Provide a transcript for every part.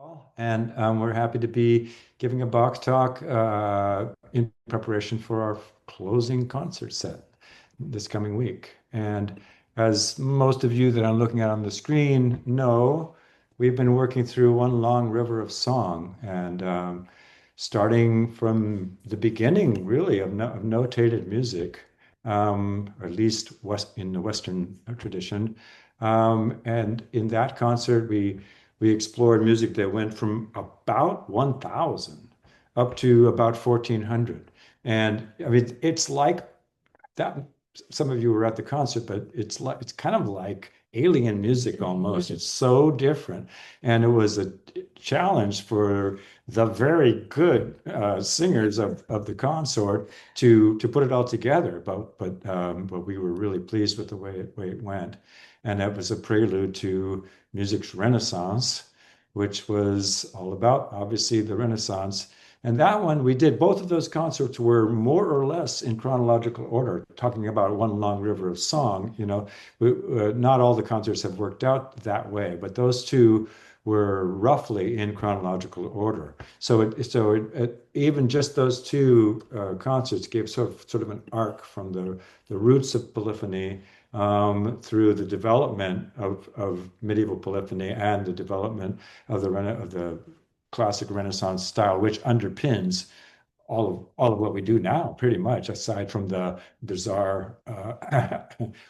All. And we're happy to be giving a box talk in preparation for our closing concert set this coming week. And as most of you that I'm looking at on the screen know, we've been working through one long river of song and starting from the beginning, really, of, no, of notated music, or at least in the Western tradition. And in that concert, we explored music that went from about 1,000 up to about 1,400. And I mean, it's like that. Some of you were at the concert, but it's kind of like alien music almost. It's so different, and it was a challenge for the very good singers of the consort to put it all together. But we were really pleased with the way it went, and that was a prelude to music's renaissance, which was all about obviously the Renaissance. And that one, we did both of those concerts were more or less in chronological order, talking about one long river of song. Not all the concerts have worked out that way, but those two were roughly in chronological order. Even just those two concerts gave sort of an arc from the roots of polyphony through the development of medieval polyphony and the development of the classic Renaissance style, which underpins all of what we do now, pretty much, aside from the bizarre,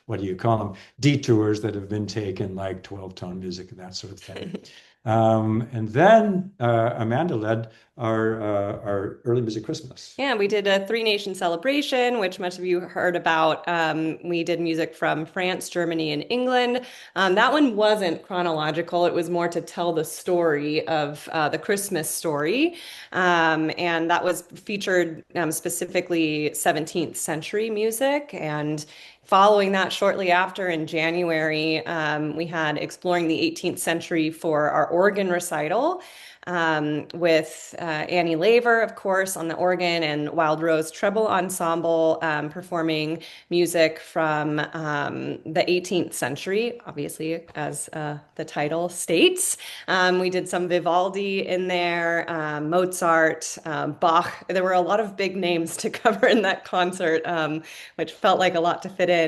what do you call them, detours that have been taken, like 12-tone music and that sort of thing. And then Amanda led our early music Christmas. Yeah, we did a Three Nation celebration, which much of you heard about. We did music from France, Germany, and England. That one wasn't chronological. It was more to tell the story of the Christmas story. And that was featured specifically 17th century music. And following that, shortly after in January, we had Exploring the 18th Century for our organ recital with Annie Laver, of course, on the organ, and Wild Rose Treble Ensemble performing music from the 18th century, obviously, as the title states. We did some Vivaldi in there, Mozart, Bach. There were a lot of big names to cover in that concert, which felt like a lot to fit in.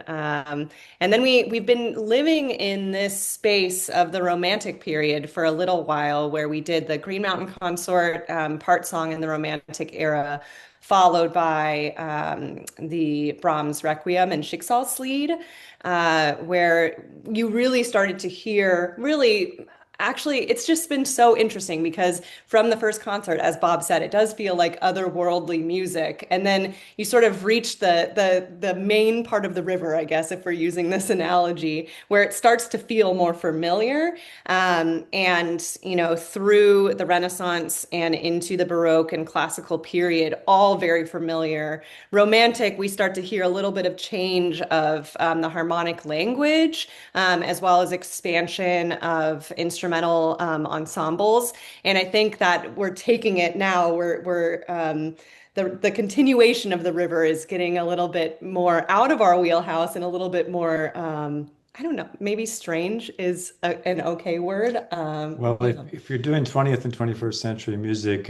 And then we've been living in this space of the Romantic period for a little while, where we did the Green Mountain Consort, part song in the Romantic era, followed by the Brahms Requiem and Schicksalslied, where you really started to hear really. Actually, it's just been so interesting because from the first concert, as Bob said, it does feel like otherworldly music. And then you sort of reach the main part of the river, I guess, if we're using this analogy, where it starts to feel more familiar. Through the Renaissance and into the Baroque and classical period, all very familiar. Romantic, we start to hear a little bit of change of the harmonic language, as well as expansion of instrumental ensembles. And I think that we're taking it now. The continuation of the river is getting a little bit more out of our wheelhouse and a little bit more, I don't know, maybe strange is an okay word. Well, if you're doing 20th and 21st century music,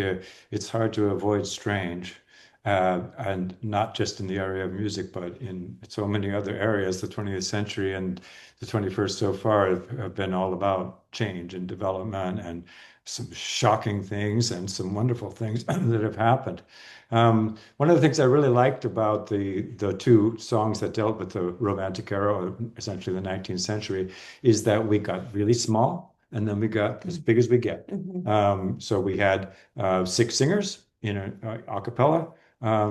it's hard to avoid strange. And not just in the area of music, but in so many other areas. The 20th century and the 21st so far have been all about change and development and some shocking things and some wonderful things that have happened. One of the things I really liked about the two songs that dealt with the Romantic era, or essentially the 19th century, is that we got really small and then we got as big as we get. So we had six singers in a cappella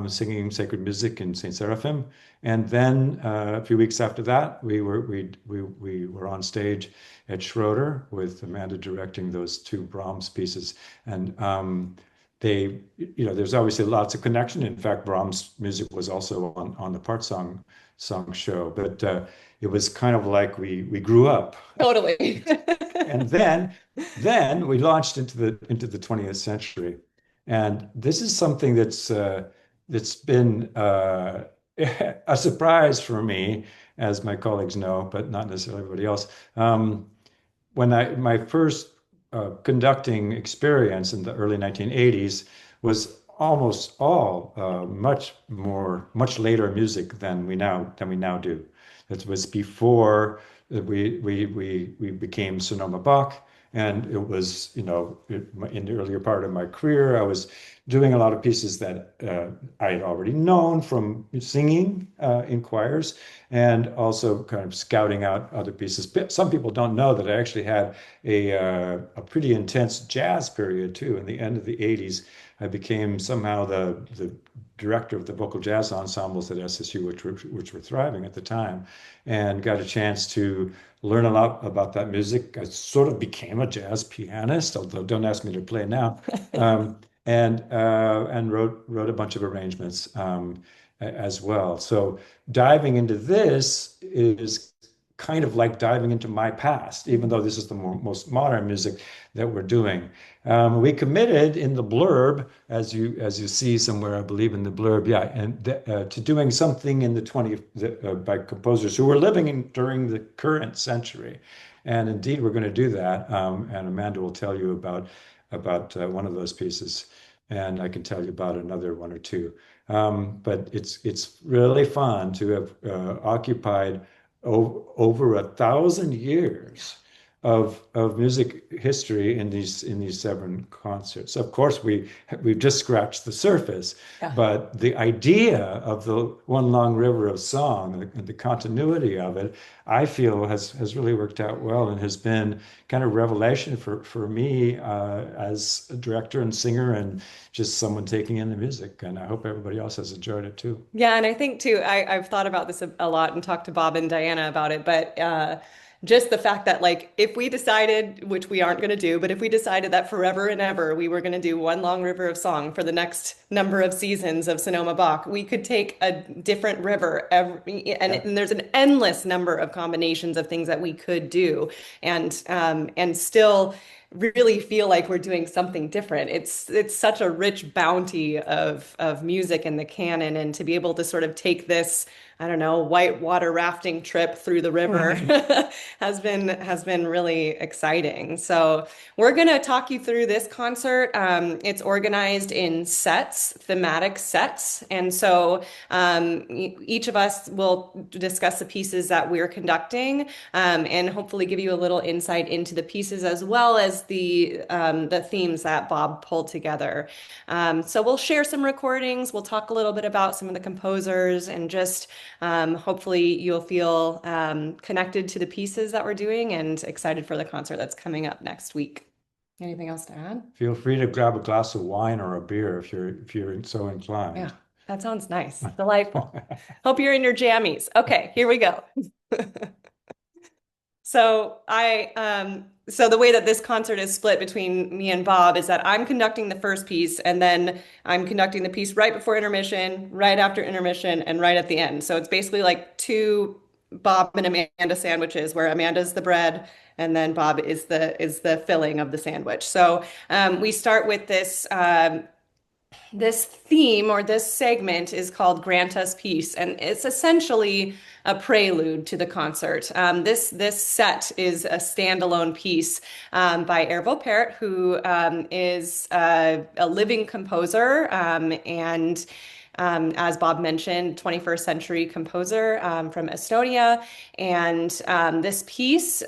singing sacred music in Saint Seraphim, and then a few weeks after that, we were on stage at Schroeder with Amanda directing those two Brahms pieces, and there's obviously lots of connection. In fact, Brahms' music was also on the part song show, but it was kind of like we grew up. Totally. And then we launched into the 20th century. And this is something that's been a surprise for me, as my colleagues know, but not necessarily everybody else. When my first conducting experience in the early 1980s was almost all much later music than we now do. It was before we became Sonoma Bach, and it was, in the earlier part of my career, I was doing a lot of pieces that I had already known from singing in choirs, and also kind of scouting out other pieces. Some people don't know that I actually had a pretty intense jazz period too. In the end of the 80s, I became somehow the director of the vocal jazz ensembles at SSU, which were thriving at the time, and got a chance to learn a lot about that music. I sort of became a jazz pianist, although don't ask me to play now. And wrote a bunch of arrangements as well. So diving into this is kind of like diving into my past, even though this is the most modern music that we're doing. We committed in the blurb, as you see somewhere, I believe in the blurb, yeah, and to doing something in the 20th by composers who were living during the current century, and indeed we're going to do that. And Amanda will tell you about one of those pieces, and I can tell you about another one or two. But it's really fun to have occupied over 1,000 years of music history in these seven concerts. Of course, we've just scratched the surface, Yeah. but the idea of the One Long River of Song and the continuity of it, I feel has really worked out well and has been kind of revelation for me as a director and singer and just someone taking in the music. And I hope everybody else has enjoyed it too. Yeah, and I think too, I've thought about this a lot and talked to Bob and Diana about it, but just the fact that like if we decided, which we aren't going to do, but if we decided that forever and ever we were going to do One Long River of Song for the next number of seasons of Sonoma Bach, we could take a different river and there's an endless number of combinations of things that we could do, and still really feel like we're doing something different. It's such a rich bounty of music in the canon, and to be able to sort of take this, I don't know, whitewater rafting trip through the river has been really exciting. So we're gonna talk you through this concert. It's organized in sets, thematic sets, and so each of us will discuss the pieces that we're conducting, and hopefully give you a little insight into the pieces as well as the themes that Bob pulled together. So we'll share some recordings. We'll talk a little bit about some of the composers, and just hopefully you'll feel connected to the pieces that we're doing and excited for the concert that's coming up next week. Anything else to add? Feel free to grab a glass of wine or a beer if you're so inclined. Yeah, that sounds nice. Delightful. Hope you're in your jammies. Okay, here we go. So the way that this concert is split between me and Bob is that I'm conducting the first piece, and then I'm conducting the piece right before intermission, right after intermission, and right at the end. So it's basically like two Bob and Amanda sandwiches, where Amanda's the bread and then Bob is the filling of the sandwich. So we start with this theme, or this segment, is called Grant Us Peace, and it's essentially a prelude to the concert. This set is a standalone piece by Arvo Pärt, who is a living composer, and as Bob mentioned, 21st century composer from Estonia. And this piece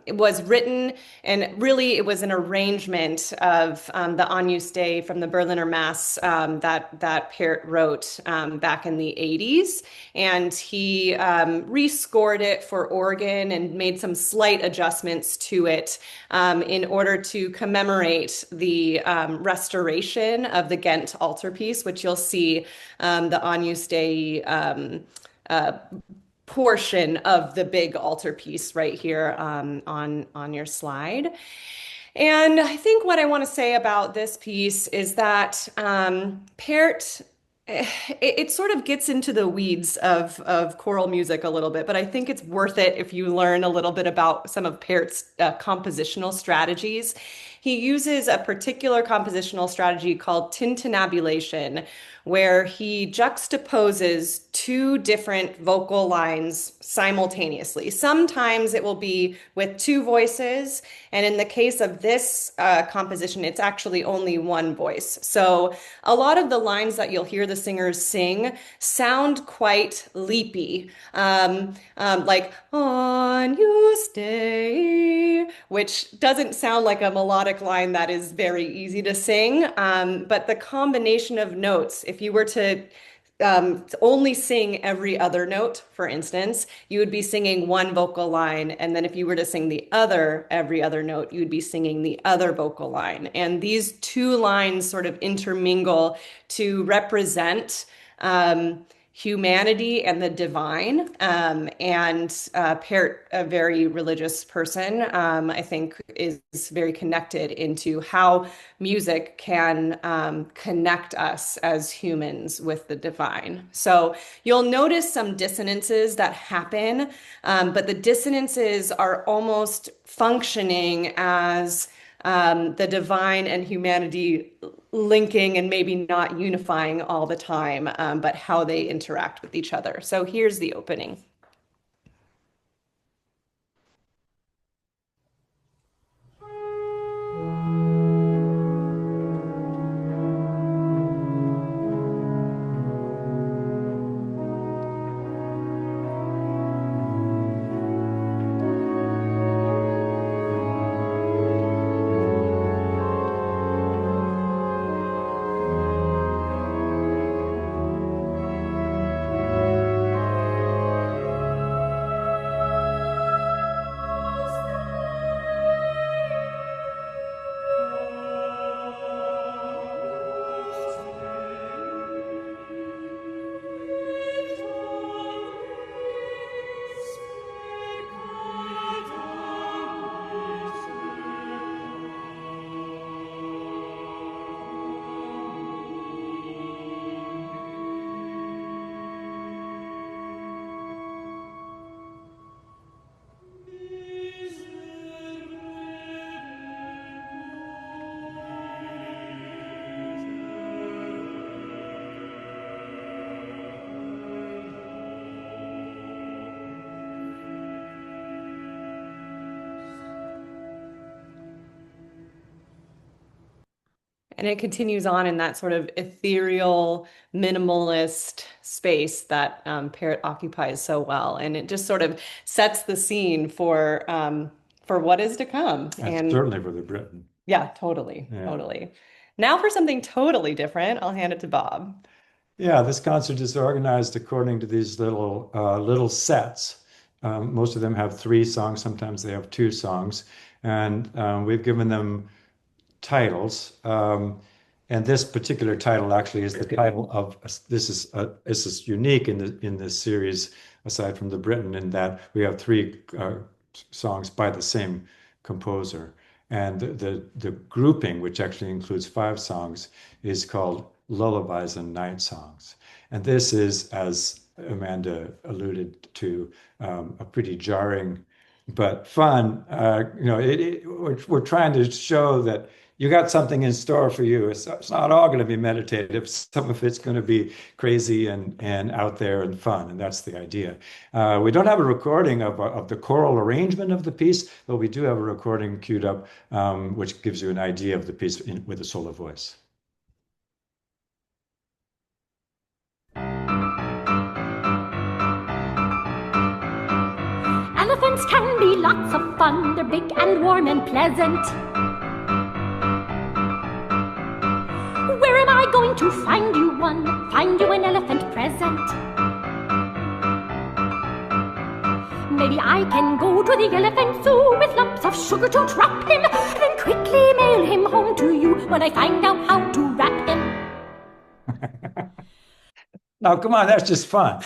it was written, and really it was an arrangement of the Agnus Dei from the Berliner Mass that Pärt wrote back in the 80s. And he rescored it for organ and made some slight adjustments to it in order to commemorate the restoration of the Ghent altarpiece, which you'll see the Agnus Dei portion of the big altarpiece right here on your slide. And I think what I want to say about this piece is that Pärt, it sort of gets into the weeds of choral music a little bit, but I think it's worth it if you learn a little bit about some of Pärt's compositional strategies. he uses a particular compositional strategy called tintinnabulation, where he juxtaposes two different vocal lines simultaneously. Sometimes it will be with two voices, and in the case of this composition, it's actually only one voice. So a lot of the lines that you'll hear the singers sing sound quite leapy, like "On you stay," which doesn't sound like a melodic line that is very easy to sing. But the combination of notes, if you were to only sing every other note, for instance, you would be singing one vocal line. And then if you were to sing the other, every other note, you'd be singing the other vocal line. And these two lines sort of intermingle to represent humanity and the divine. Pärt, a very religious person, I think is very connected into how music can connect us as humans with the divine. So you'll notice some dissonances that happen, but the dissonances are almost functioning as the divine and humanity linking and maybe not unifying all the time, but how they interact with each other. So here's the opening. And it continues on in that sort of ethereal, minimalist space that Pärt occupies so well, and it just sort of sets the scene for what is to come. And certainly for the Britten. Yeah, totally, Yeah. totally. Now for something totally different, I'll hand it to Bob. Yeah, this concert is organized according to these little sets. Most of them have three songs. Sometimes they have two songs, and we've given them titles. And this particular title actually is the title of this is unique in this series, aside from the Britten, in that we have three songs by the same composer. And the grouping, which actually includes five songs, is called Lullabies and Night Songs. And this is, as Amanda alluded to, a pretty jarring but fun. We're trying to show that you got something in store for you. It's not all going to be meditative. Some of it's going to be crazy and out there and fun, and that's the idea. We don't have a recording of the choral arrangement of the piece, but we do have a recording queued up, which gives you an idea of the piece with a solo voice. Elephants can be lots of fun. They're big and warm and pleasant. Where am I going to find you one? Find you an elephant present. Maybe I can go to the elephant zoo with lumps of sugar to trap him, then quickly mail him home to you when I find out how to wrap him. Now, come on, that's just fun.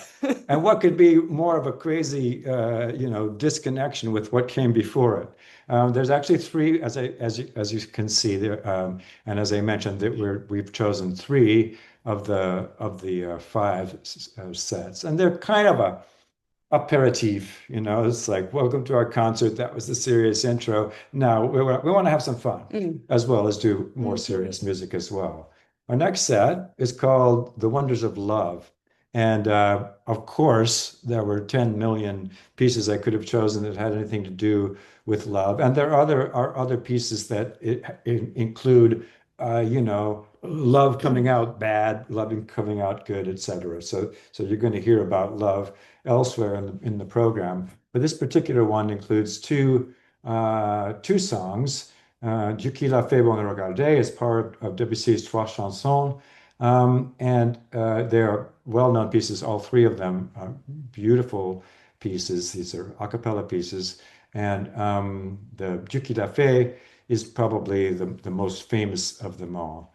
And what could be more of a crazy, disconnection with what came before it? There's actually three, as you can see there, and as I mentioned, that we've chosen three of the five sets, and they're kind of aperitif, it's like, welcome to our concert. That was the serious intro. Now we want to have some fun as well as do more serious music as well. Our next set is called The Wonders of Love. And of course, there were 10 million pieces I could have chosen that had anything to do with love. And there are other pieces that include, love coming out bad, loving coming out good, etc. So you're going to hear about love elsewhere in the program. But this particular one includes two songs. Dieu qui l'a fait bon regarder is part of Debussy's Trois Chansons. And they are well-known pieces, all three of them are beautiful pieces. These are a cappella pieces. And the Dieu qui l'a fait is probably the most famous of them all.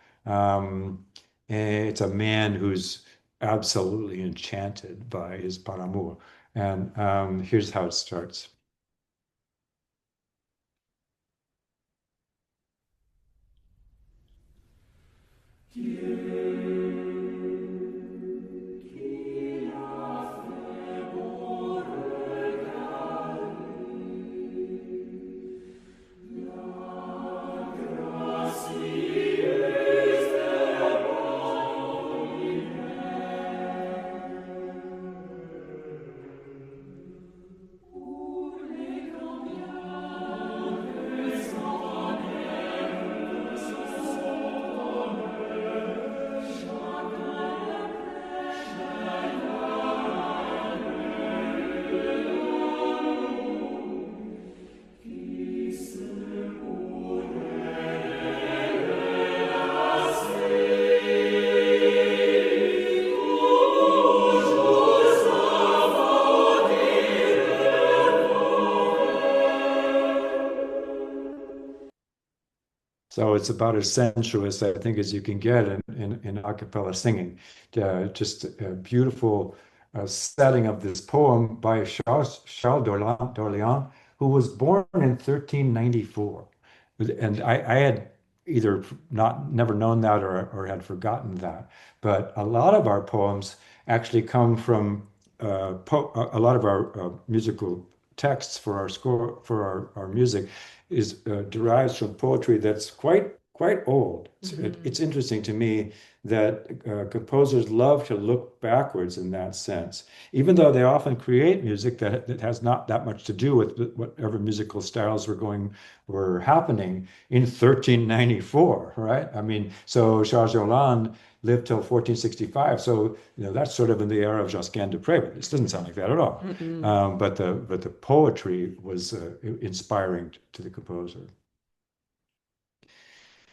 It's a man who's absolutely enchanted by his par amour. And here's how it starts. So it's about as sensuous, I think, as you can get in a cappella singing. Just a beautiful setting of this poem by Charles d'Orléans, who was born in 1394. And I had either never known that or had forgotten that. But a lot of our poems actually come from a lot of our musical texts for our score for our music is derives from poetry that's quite old. It's interesting to me that composers love to look backwards in that sense, even though they often create music that has not that much to do with whatever musical styles were happening in 1394, right? I mean, so Charles Hollande lived till 1465. So, that's sort of in the era of Josquin Dupré, but this doesn't sound like that at all. But the poetry was inspiring to the composer.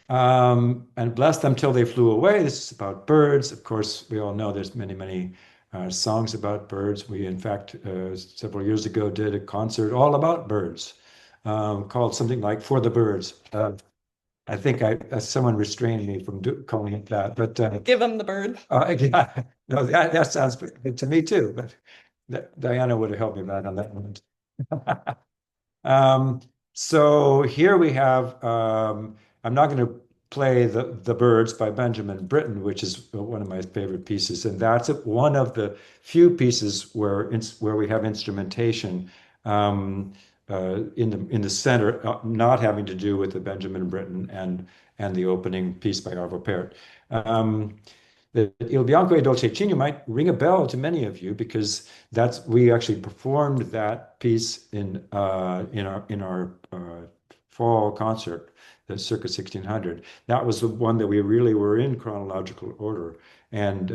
And bless them till they flew away. This is about birds. Of course, we all know there's many songs about birds. We, in fact, several years ago did a concert all about birds, called something like For the Birds. I think someone restrained me from calling it that, but Give them the bird. yeah, no, that sounds good to me too. But Diana would have helped me back on that one. So here we have. I'm not going to play the Birds by Benjamin Britten, which is one of my favorite pieces, and that's one of the few pieces where we have instrumentation. In the center, not having to do with the Benjamin Britten and the opening piece by Arvo Pärt. The Il Bianco e Dolcecino might ring a bell to many of you because we actually performed that piece in our fall concert, the Circa 1600. That was the one that we really were in chronological order, and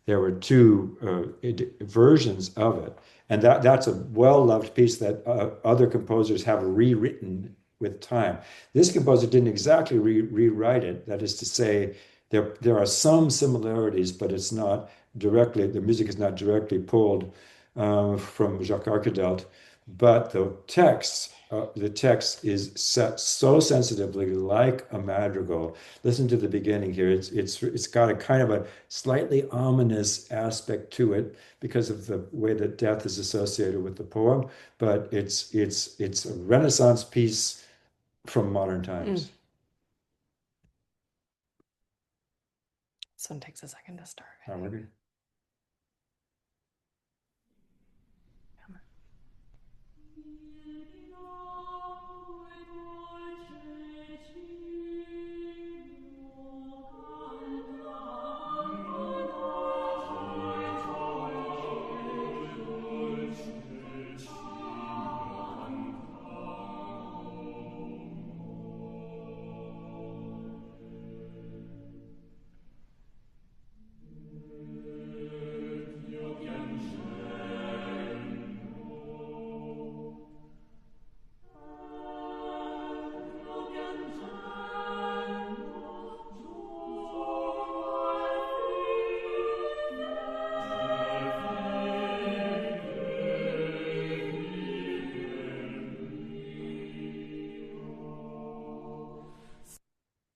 there were two versions of it. And that's a well-loved piece that other composers have rewritten with time. This composer didn't exactly rewrite it. That is to say, there are some similarities, but the music is not directly pulled from Jacques Arcadelt. But the text is set so sensitively, like a madrigal. Listen to the beginning here. It's got a kind of a slightly ominous aspect to it because of the way that death is associated with the poem. But it's a Renaissance piece from modern times. This one takes a second to start. How are you?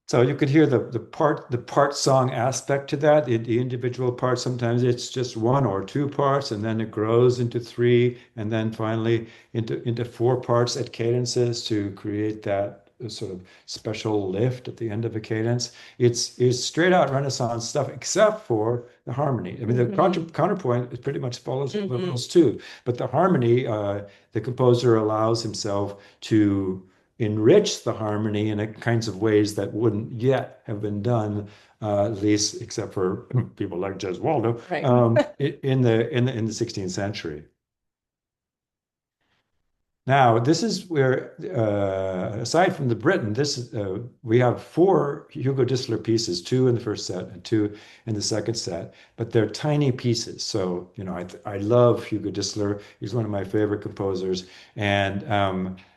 So you could hear the part song aspect to that, the individual parts. Sometimes it's just one or two parts, and then it grows into three, and then finally into four parts at cadences to create that sort of special lift at the end of a cadence. It's straight out Renaissance stuff, except for the harmony. I mean, the Hmm. counterpoint it pretty much follows the Hmm. rules too, but the harmony, the composer allows himself to enrich the harmony in a kinds of ways that wouldn't yet have been done, at least except for people like Gesualdo, Right. in the 16th century. Now, this is where, aside from the Britten, we have four Hugo Distler pieces, two in the first set and two in the second set, but they're tiny pieces. So, I love Hugo Distler. He's one of my favorite composers, and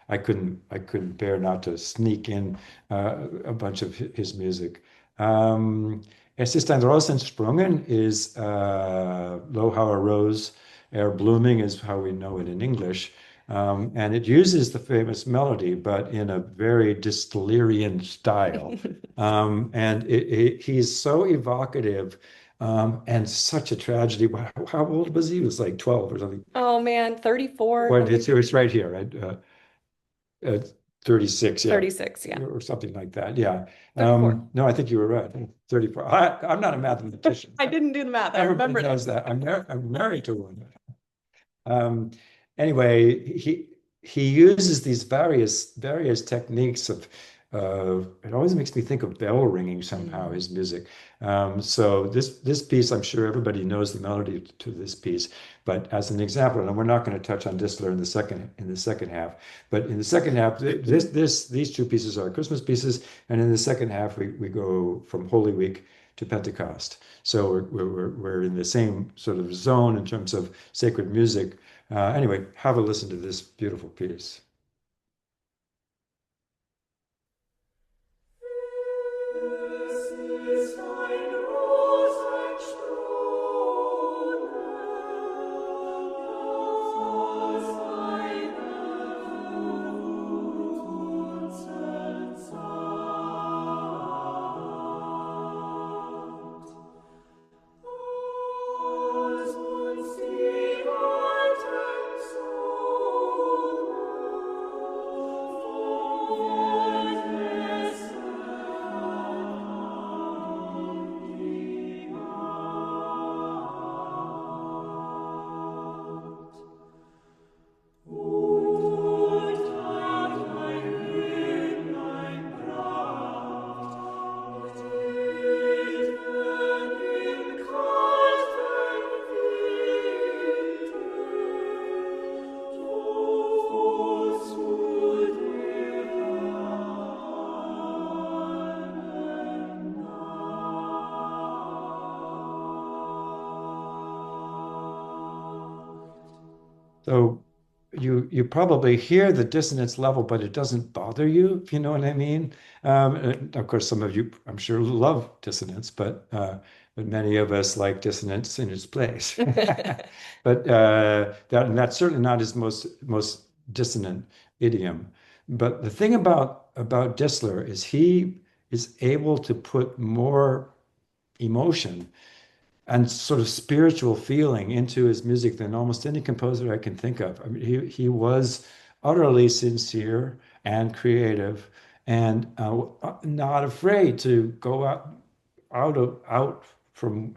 I couldn't bear not to sneak in a bunch of his music. Es ist ein Ros entsprungen is Lo how a rose ere blooming is how we know it in English. And it uses the famous melody, but in a very Distlerian style. And he's so evocative, and such a tragedy. How old was he? He was like 12 or something. Oh man, 34, Well, it's right here, right? Uh, 36, yeah, 36, yeah. or something like that. Yeah. 34. No, I think you were right. 34. I'm not a mathematician. I didn't do the math. I Everybody remembered it. knows that. I'm married to one. Um, anyway, he uses these various techniques of it always makes me think of bell ringing somehow, Mhm. his music. So this piece, I'm sure everybody knows the melody to this piece, but as an example, and we're not going to touch on Distler in the second half, but in the second half, these two pieces are Christmas pieces, and in the second half we go from Holy Week to Pentecost. So we're in the same sort of zone in terms of sacred music. Anyway, have a listen to this beautiful piece. So you probably hear the dissonance level, but it doesn't bother you, if you know what I mean. And of course, some of you, I'm sure, love dissonance, but many of us like dissonance in its place. But that's certainly not his most dissonant idiom. But the thing about Distler is he is able to put more emotion and sort of spiritual feeling into his music than almost any composer I can think of. I mean, he was utterly sincere and creative, and not afraid to go out from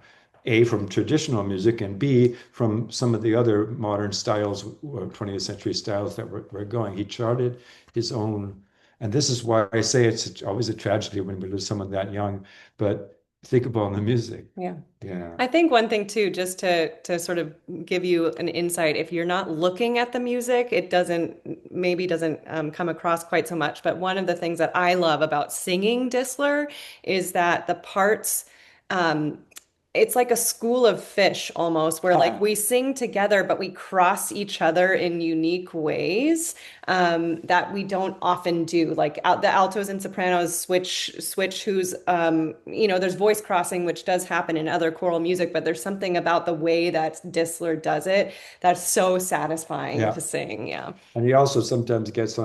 from traditional music, and B from some of the other modern styles, 20th century styles that were going. He charted his own, and this is why I say it's always a tragedy when we lose someone that young. But think about the music. Yeah. Yeah. I think one thing too, just to sort of give you an insight, if you're not looking at the music, it doesn't come across quite so much. But one of the things that I love about singing Distler is that the parts um, it's like a school of fish almost, where like we sing together, but we cross each other in unique ways that we don't often do. Like the altos and sopranos switch who's there's voice crossing, which does happen in other choral music, but there's something about the way that Dissler does it that's so satisfying Yeah. to sing. Yeah. And he also sometimes gets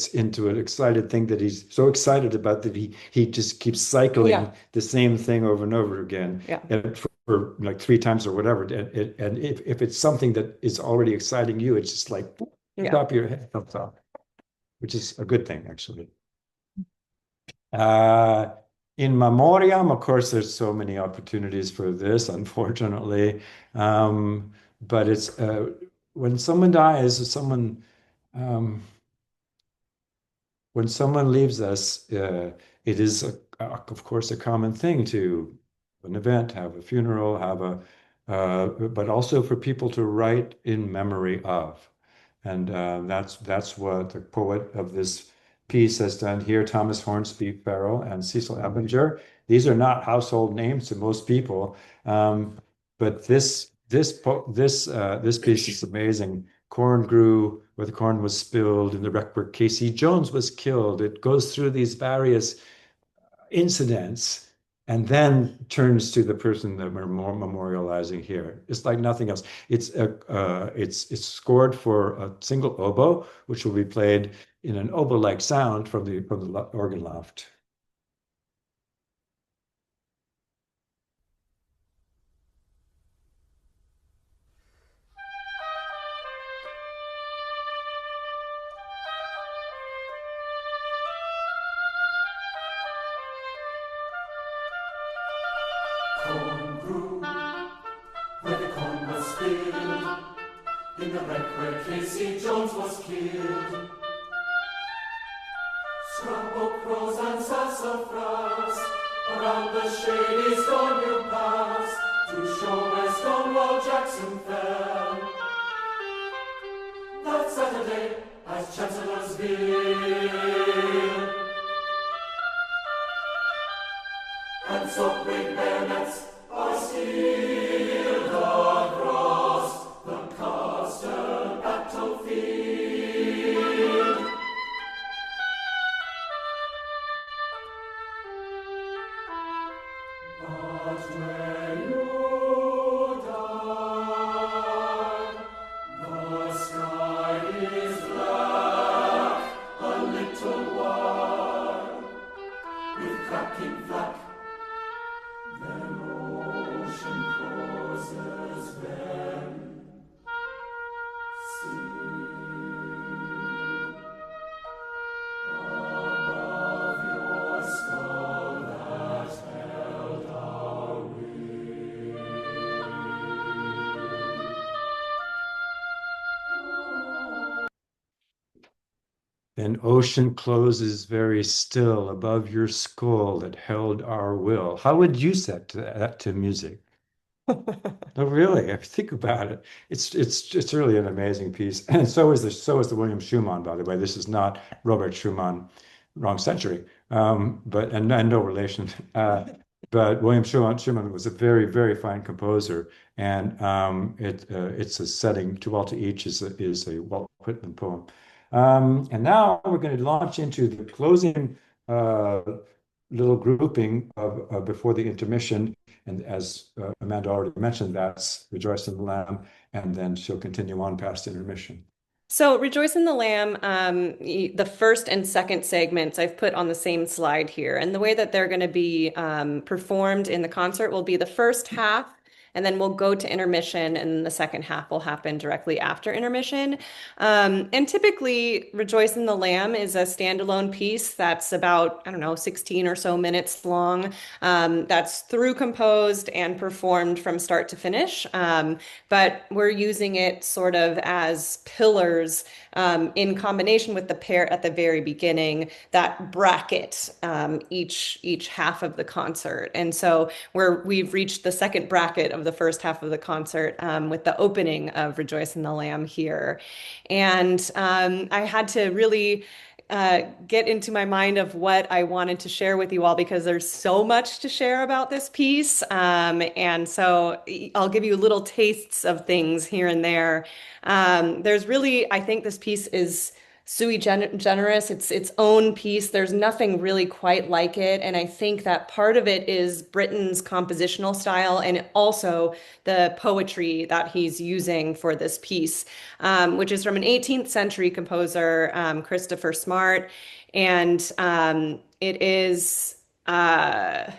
into an excited thing that he's so excited about that he just keeps cycling Yeah. the same thing over and over again, Yeah. and for like three times or whatever. And if it's something that is already exciting you, it's just like boop, Yeah. top of your head comes off, which is a good thing actually. Uh, in memoriam, of course, there's so many opportunities for this, unfortunately. But it's when someone dies, um, when someone leaves us, it is, of course, a common thing to an event, have a funeral, but also for people to write in memory of. And that's what the poet of this piece has done here, Thomas Hornsby Farrell and Cecil Ebinger. These are not household names to most people, but this piece is amazing. Corn grew where the corn was spilled, in the wreck where Casey Jones was killed. It goes through these various incidents and then turns to the person that we're memorializing here. It's like nothing else. It's scored for a single oboe, which will be played in an oboe-like sound from the organ loft. Corn grew where the corn was spilled, in the wreck where Casey Jones was killed. Scrub oak grows and sassafras, around the shady stone you pass, to show where Stonewall Jackson fell. That Saturday at Chancellorsville, and so great bayonets are steeled across the Castle battlefield. But where you die, the sky is black, a little while, with cracking flak. Then ocean closes them, sea above your skull that held our wing. Then ocean closes very still above your skull that held our will. How would you set that to music? Oh, really? If you think about it, it's really an amazing piece. And so is the William Schumann, by the way. This is not Robert Schumann, wrong century, and no relation. But William Schumann was a very, very fine composer, and it's a setting to Walter Each is a Walt Whitman poem. And now we're going to launch into the closing uh, little grouping of before the intermission. And as Amanda already mentioned, that's Rejoice in the Lamb, and then she'll continue on past intermission. So Rejoice in the Lamb, the first and second segments I've put on the same slide here. And the way that they're going to be performed in the concert will be the first half, and then we'll go to intermission, and the second half will happen directly after intermission. And typically, Rejoice in the Lamb is a standalone piece that's about, I don't know, 16 or so minutes long. That's through composed and performed from start to finish. But we're using it sort of as pillars in combination with the pair at the very beginning that bracket each half of the concert. And so we've reached the second bracket of the first half of the concert with the opening of Rejoice in the Lamb here. And I had to really get into my mind of what I wanted to share with you all because there's so much to share about this piece. And so I'll give you little tastes of things here and there. There's really, I think this piece is generis. It's its own piece. There's nothing really quite like it. And I think that part of it is Britten's compositional style and also the poetry that he's using for this piece, which is from an 18th century composer, Christopher Smart. And it is a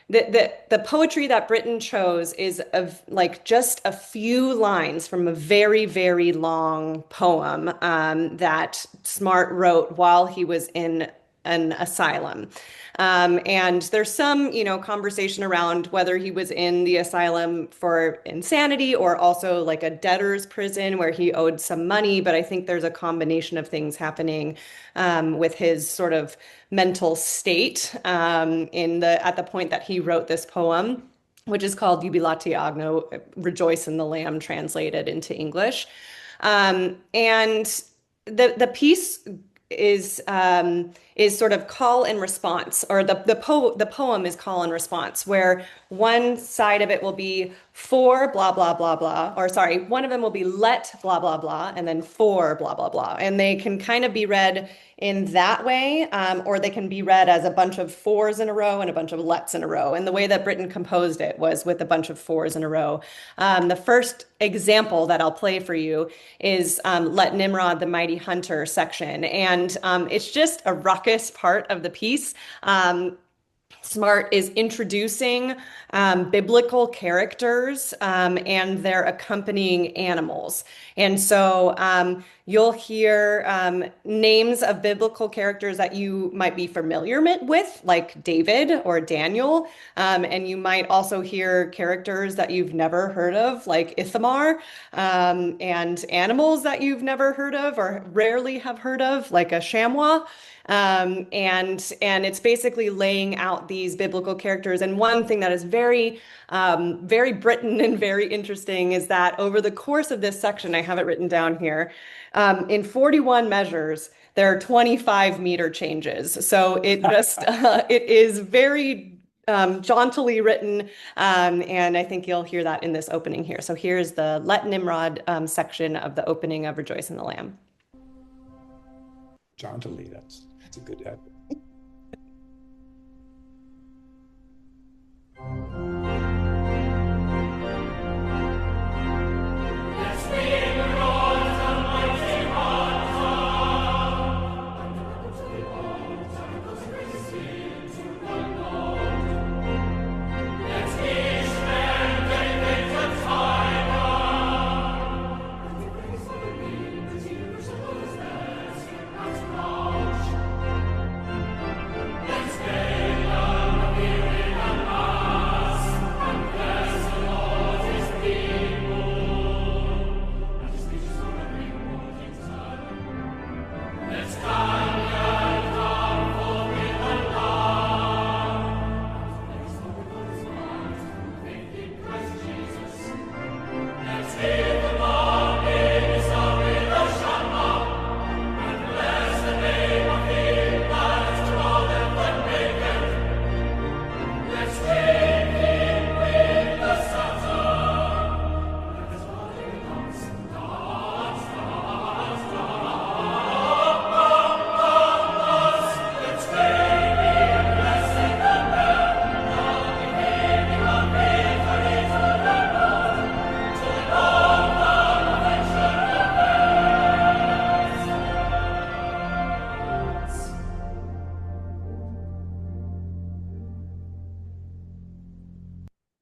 the poetry that Britten chose is of like just a few lines from a very, very long poem that Smart wrote while he was in an asylum. And there's some, conversation around whether he was in the asylum for insanity or also like a debtor's prison where he owed some money. But I think there's a combination of things happening with his sort of mental state at the point that he wrote this poem, which is called Jubilate Agno, Rejoice in the Lamb, translated into English. And the piece is sort of call and response, or the poem is call and response, where one side of it will be for blah blah blah blah, or sorry, one of them will be let blah blah blah, and then for blah blah blah, and they can kind of be read in that way, or they can be read as a bunch of fours in a row and a bunch of lets in a row. And the way that Britten composed it was with a bunch of fours in a row. The first example that I'll play for you is Let Nimrod the Mighty Hunter section. And it's just a raucous part of the piece. Smart is introducing biblical characters and their accompanying animals. And so you'll hear names of biblical characters that you might be familiar with, like David or Daniel. And you might also hear characters that you've never heard of, like Ithamar, and animals that you've never heard of or rarely have heard of, like a chamois. And it's basically laying out these biblical characters. And one thing that is very, very Britten and very interesting is that over the course of this section, I have it written down here, in 41 measures, there are 25 meter changes. So it just, it is very jauntily written. And I think you'll hear that in this opening here. So here's the Let Nimrod section of the opening of Rejoice in the Lamb. Jauntily, that's a good adverb.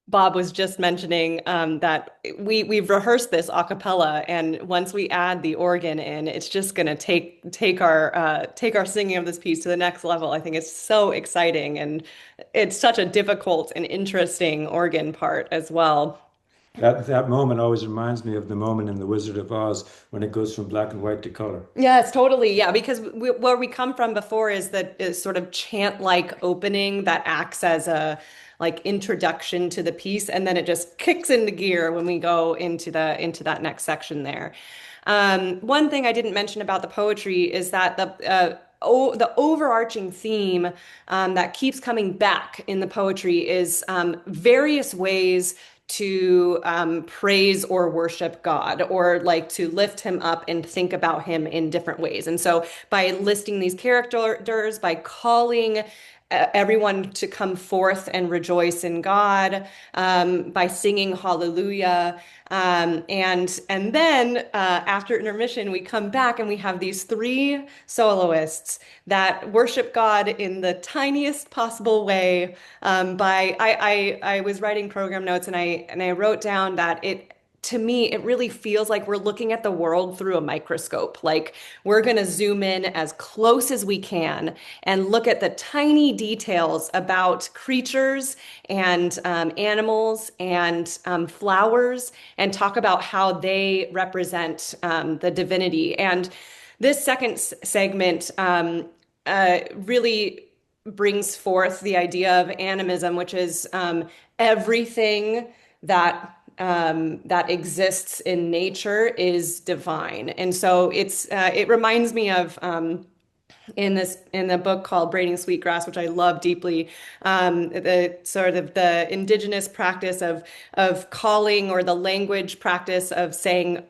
Bob was just mentioning that we've rehearsed this a cappella, and once we add the organ in, it's just going to take our singing of this piece to the next level. I think it's so exciting, and it's such a difficult and interesting organ part as well. That moment always reminds me of the moment in The Wizard of Oz when it goes from black and white to color. Yes, totally. Yeah, because where we come from before is that is sort of chant-like opening that acts as a like introduction to the piece, and then it just kicks into gear when we go into that next section there. One thing I didn't mention about the poetry is that the overarching theme that keeps coming back in the poetry is various ways to praise or worship God, or like to lift him up and think about him in different ways. And so by listing these characters, by calling everyone to come forth and rejoice in God, by singing hallelujah. And then after intermission, we come back and we have these three soloists that worship God in the tiniest possible way. I was writing program notes, and I wrote down that to me, it really feels like we're looking at the world through a microscope. Like we're going to zoom in as close as we can and look at the tiny details about creatures and animals and flowers, and talk about how they represent the divinity. And this second segment really brings forth the idea of animism, which is everything that exists in nature is divine. And so it reminds me of in the book called Braiding Sweetgrass, which I love deeply, the sort of the indigenous practice of calling, or the language practice of saying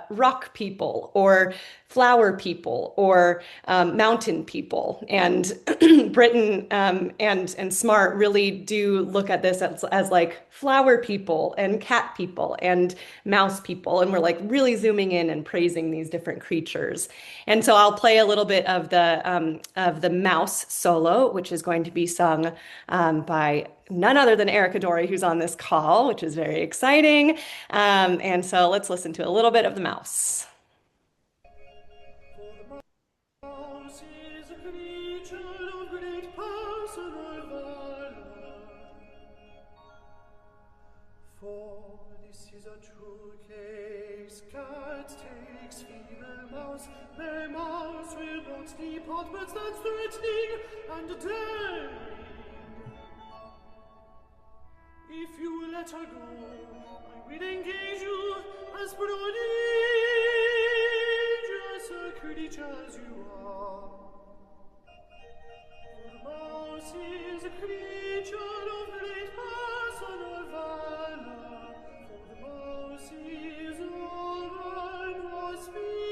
rock people or flower people or mountain people. And Britten and Smart really do look at this as like flower people and cat people and mouse people. And we're like really zooming in and praising these different creatures. And so I'll play a little bit of the mouse solo, which is going to be sung by none other than Erica Dory, who's on this call, which is very exciting. And so let's listen to a little bit of the mouse. The mouse will not sleep out, but stands threatening and daring. If you let her go, I will engage you as prodigious a creature as you are. For the mouse is a creature of great personal valor. For the mouse is all and was speak.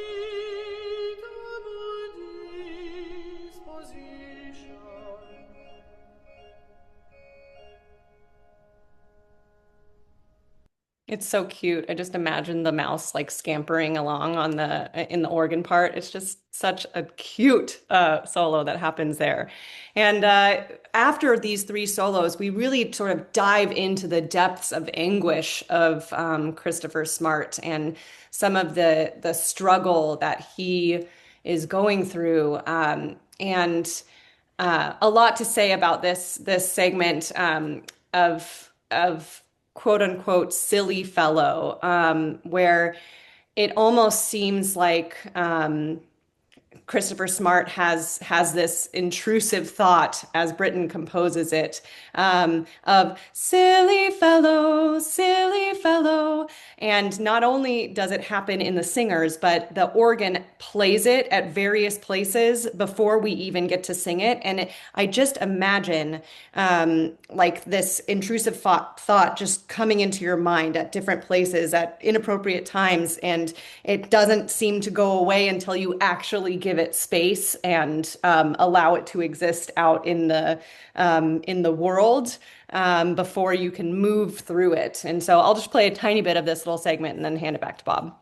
It's so cute. I just imagine the mouse like scampering along on in the organ part. It's just such a cute solo that happens there. And after these three solos, we really sort of dive into the depths of anguish of Christopher Smart, and some of the struggle that he is going through. And a lot to say about this segment of quote unquote silly fellow, where it almost seems like Christopher Smart has this intrusive thought, as Britten composes it, of silly fellow, silly fellow. And not only does it happen in the singers, but the organ plays it at various places before we even get to sing it. And I just imagine like this intrusive thought just coming into your mind at different places at inappropriate times. And it doesn't seem to go away until you actually give it space and allow it to exist out in the world, before you can move through it. And so I'll just play a tiny bit of this little segment and then hand it back to Bob.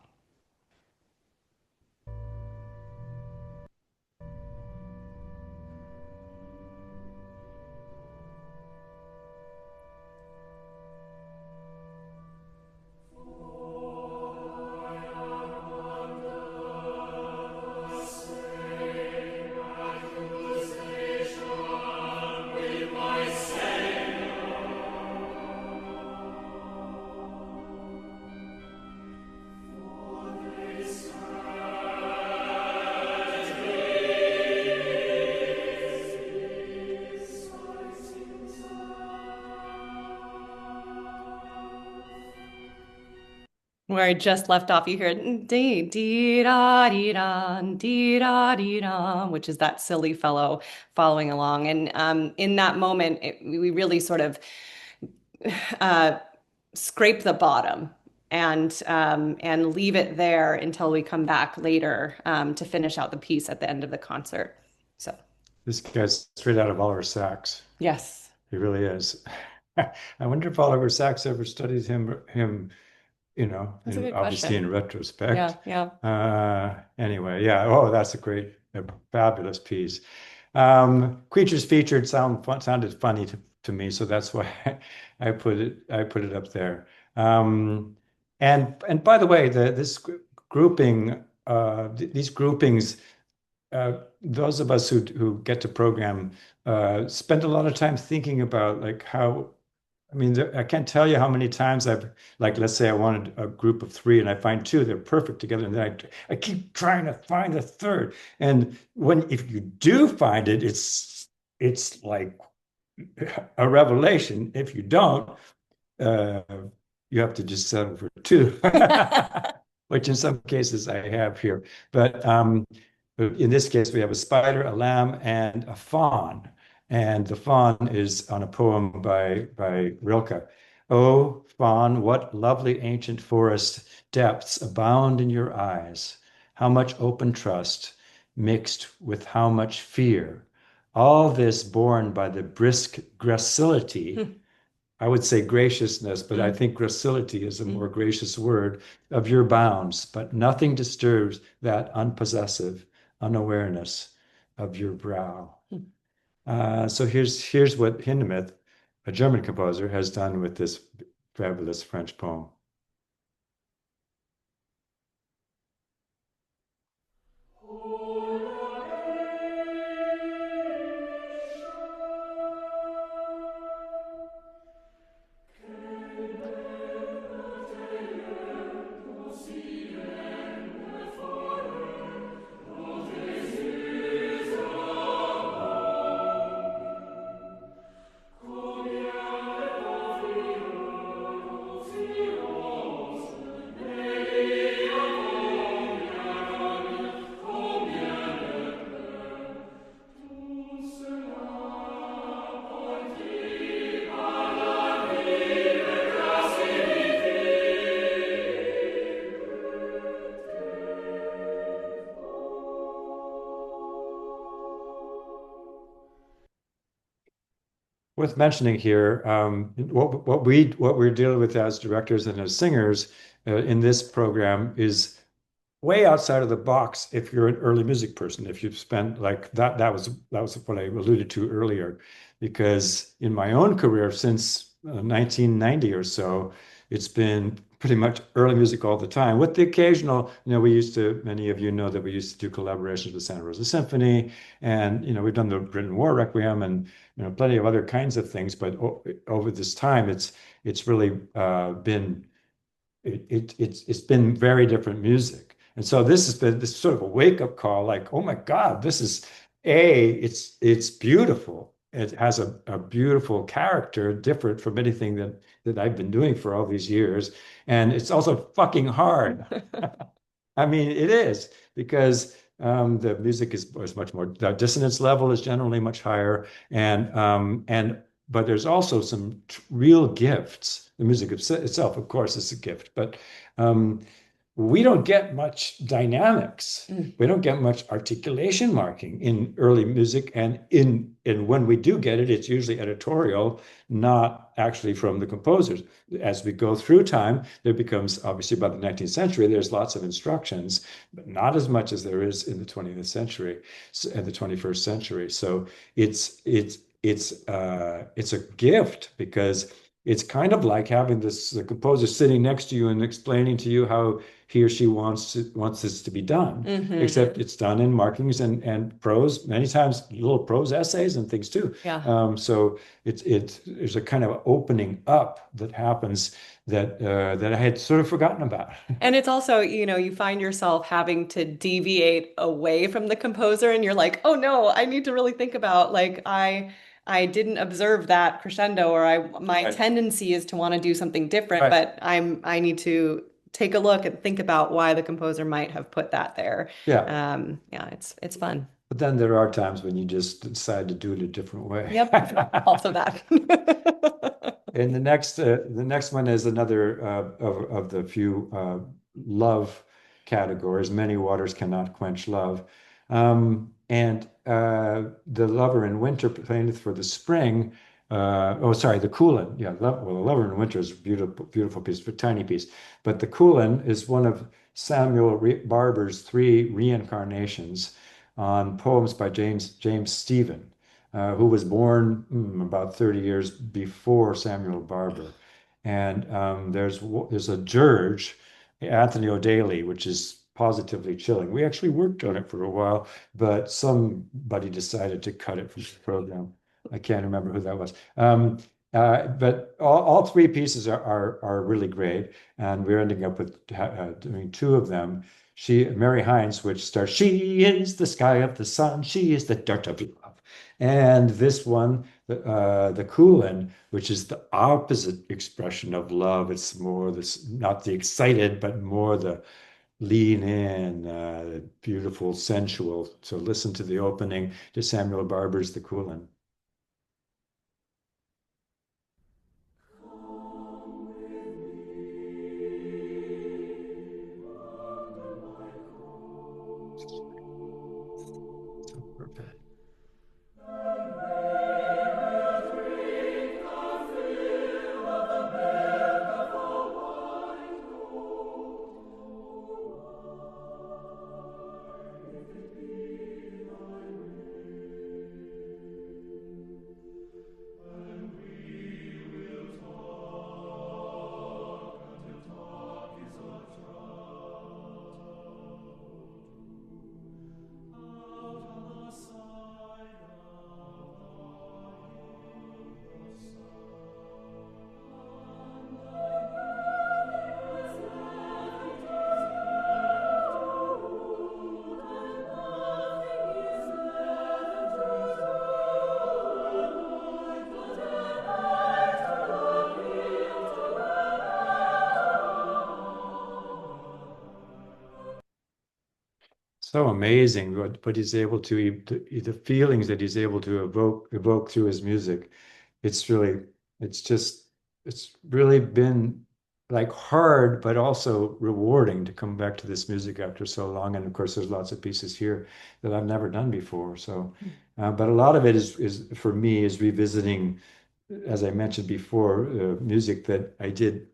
Where I just left off, you hear dee dee da dee da dee da dee da, which is that silly fellow following along. And in that moment, we really sort of uh, scrape the bottom and leave it there until we come back later to finish out the piece at the end of the concert. So This guy's straight out of Oliver Sacks. yes, He really is. I wonder if Oliver Sacks ever studied him, that's a good obviously question. in Yeah, retrospect. yeah. Anyway, yeah. Oh, that's a fabulous piece. Creatures featured sounded funny to me, so that's why I put it up there. Um, and by the way, this grouping, these groupings, those of us who get to program spend a lot of time thinking about like how. I mean, I can't tell you how many times I've, like, let's say I wanted a group of three and I find two, they're perfect together. And then I keep trying to find a third. And if you do find it, it's like a revelation. If you don't, uh, you have to just settle for two, which in some cases I have here. But in this case, we have a spider, a lamb, and a fawn. And the fawn is on a poem by Rilke. Oh, fawn, what lovely ancient forest depths abound in your eyes. How much open trust mixed with how much fear. All this borne by the brisk gracility. I would say graciousness, but I think gracility is a more gracious word of your bounds, but nothing disturbs that unpossessive unawareness of your brow. So here's what Hindemith, a German composer, has done with this fabulous French poem. Worth mentioning here, what we're dealing with as directors and as singers in this program is way outside of the box if you're an early music person. If you've spent like that was what I alluded to earlier, because in my own career since 1990 or so, it's been pretty much early music all the time, with the occasional, many of you know that we used to do collaborations with Santa Rosa Symphony, and we've done the Britten War Requiem and plenty of other kinds of things. But over this time, it's really been it's been very different music. And so this has been this sort of a wake-up call, like, oh my God, this is it's beautiful. It has a beautiful character, different from anything that I've been doing for all these years. And it's also fucking hard. I mean, it is, because the music is much more, the dissonance level is generally much higher, and but there's also some real gifts. The music itself, of course, is a gift, but um, we don't get much dynamics. We don't get much articulation marking in early music, and when we do get it, it's usually editorial, not actually from the composers. As we go through time, there becomes, obviously by the 19th century, there's lots of instructions, but not as much as there is in the 20th century and the 21st century. So it's a gift, because it's kind of like having the composer sitting next to you and explaining to you how he or she wants this to be done. Except it's done in markings and prose, many times little prose essays and things too. Yeah. So there's a kind of opening up that happens that I had sort of forgotten about. And it's also, you find yourself having to deviate away from the composer, and you're like, oh no, I need to really think about, like, I didn't observe that crescendo, or my Right. tendency is to want to do something different, Right. but I need to take a look and think about why the composer might have put that there. Yeah. Yeah, it's fun. But then there are times when you just decide to do it a different way. Yep, also that. And the next one is another of the few love categories. Many waters cannot quench love. And the lover in winter plaineth for the spring. The Coulin. Yeah, well, the lover in winter is a beautiful, beautiful piece, a tiny piece. But the Coulin is one of Samuel Barber's three reincarnations on poems by James Stephen, who was born about 30 years before Samuel Barber. And there's a dirge, Anthony O'Daly, which is positively chilling. We actually worked on it for a while, but somebody decided to cut it from the program. I can't remember who that was. But all three pieces are really great, and we're ending up with doing two of them. Mary Hines, which starts, she is the sky of the sun, she is the dirt of love. And this one, the Coulin, which is the opposite expression of love. It's more this, not the excited, but more the lean in, beautiful, sensual. So listen to the opening to Samuel Barber's The Coulin. So perfect. So amazing what he's able to, the feelings that he's able to evoke through his music. It's really, it's really been like hard, but also rewarding to come back to this music after so long. And of course, there's lots of pieces here that I've never done before. So, but a lot of it is for me is revisiting, as I mentioned before, music that I did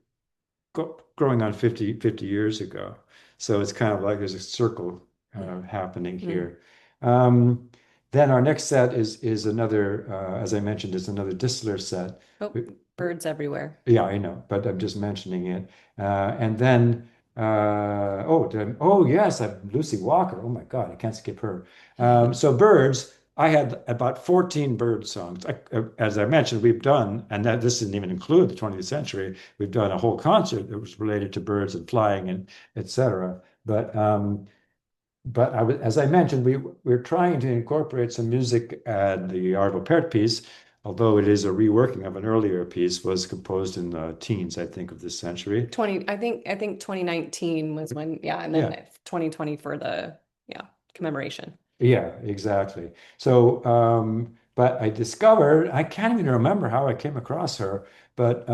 growing on 50 years ago. So it's kind of like there's a circle happening here. Um, then our next set is another, as I mentioned, is another Distler set. Oh, birds everywhere. Yeah, I know, but I'm just mentioning it. And then, yes, Lucy Walker. Oh my God, I can't skip her. So birds, I had about 14 bird songs. As I mentioned, we've done, and this didn't even include the 20th century, we've done a whole concert that was related to birds and flying and etc. But as I mentioned, we're trying to incorporate some music. The Arvo Pärt piece, although it is a reworking of an earlier piece, was composed in the teens, I think, of this century. I think 2019 was when, and then 2020 for the commemoration. Yeah, exactly. So, but I discovered, I can't even remember how I came across her, but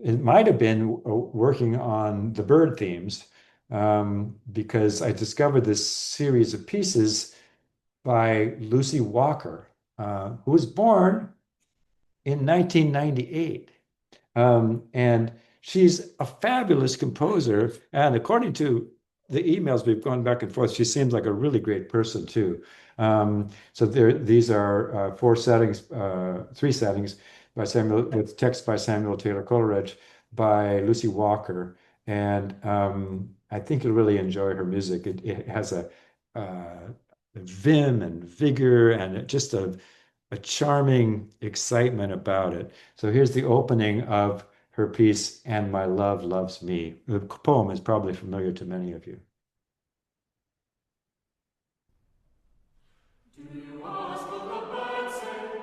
it might have been working on the bird themes, because I discovered this series of pieces by Lucy Walker, who was born in 1998. And she's a fabulous composer. And according to the emails we've gone back and forth, she seems like a really great person too. So these are three settings by Samuel, with text by Samuel Taylor Coleridge, by Lucy Walker. And I think you'll really enjoy her music. It has a vim and vigor and just a charming excitement about it. So here's the opening of her piece, And My Love Loves Me. The poem is probably familiar to many of you. Do you ask what the birds say?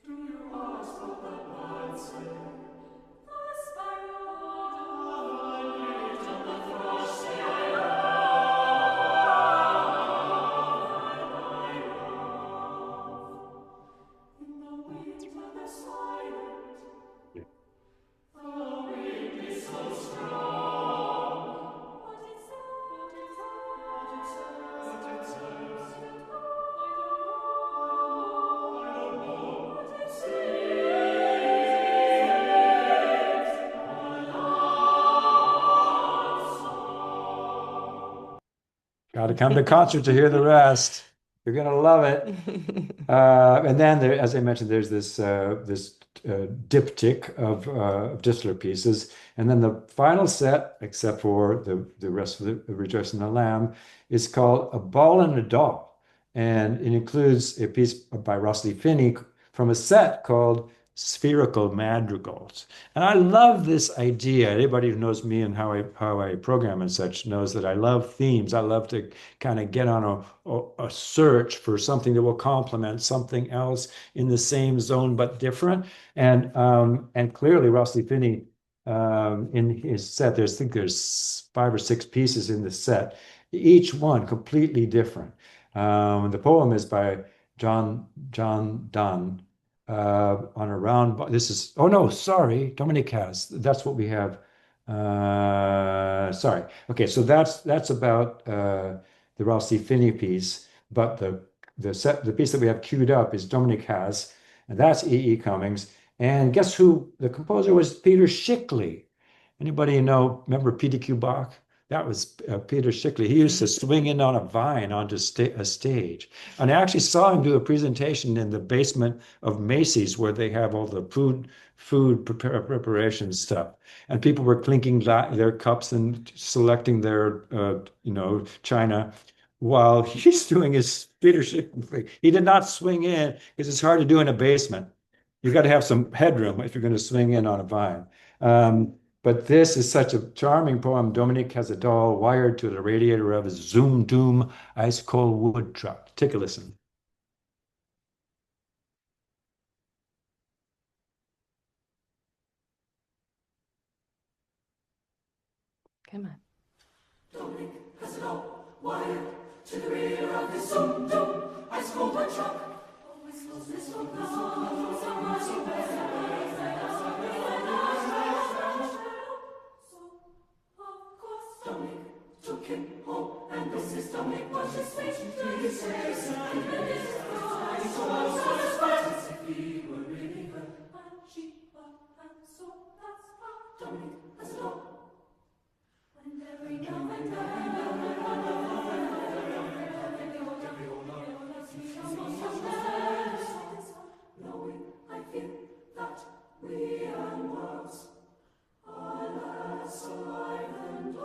Do you ask what the birds say? The sparrow Got to come to concert to hear the rest. You're gonna love it. And then there, as I mentioned, there's this diptych of distler pieces, and then the final set, except for the rest of the Rejoicing the Lamb, is called A Ball and a Doll, and it includes a piece by Rossley Finney from a set called Spherical Madrigals. And I love this idea. Anybody who knows me and how I program and such knows that I love themes. I love to kind of get on a search for something that will complement something else in the same zone but different. And clearly Rossley Finney in his set, I think there's 5 or 6 pieces in the set, each one completely different. The poem is by John Donne on a round. This is, oh no, sorry, Dominic has. That's what we have. Sorry. Okay, so that's about the Rossley Finney piece, but the piece that we have queued up is Dominic has, and that's E. Cummings. And guess who the composer was? Peter Schickli. Anybody remember PDQ Bach? That was Peter Schickli. He used to swing in on a vine onto a stage. And I actually saw him do a presentation in the basement of Macy's where they have all the food preparation stuff. And people were clinking their cups and selecting their, china while he's doing his Peter Schickli thing. He did not swing in because it's hard to do in a basement. You've got to have some headroom if you're going to swing in on a vine. But this is such a charming poem. Dominic has a doll wired to the radiator of his Zoom Doom ice cold wood truck. Take a listen. Come on. Dominic has a doll wired to the rear of his Zoom Doom ice cold wood truck. Took him home, and this is Dominic was his face. His face, and his eyes, as if he were really her. And she, and so that's how Dominic has a doll. And every now and knowing, I feel that we and worlds are less alive and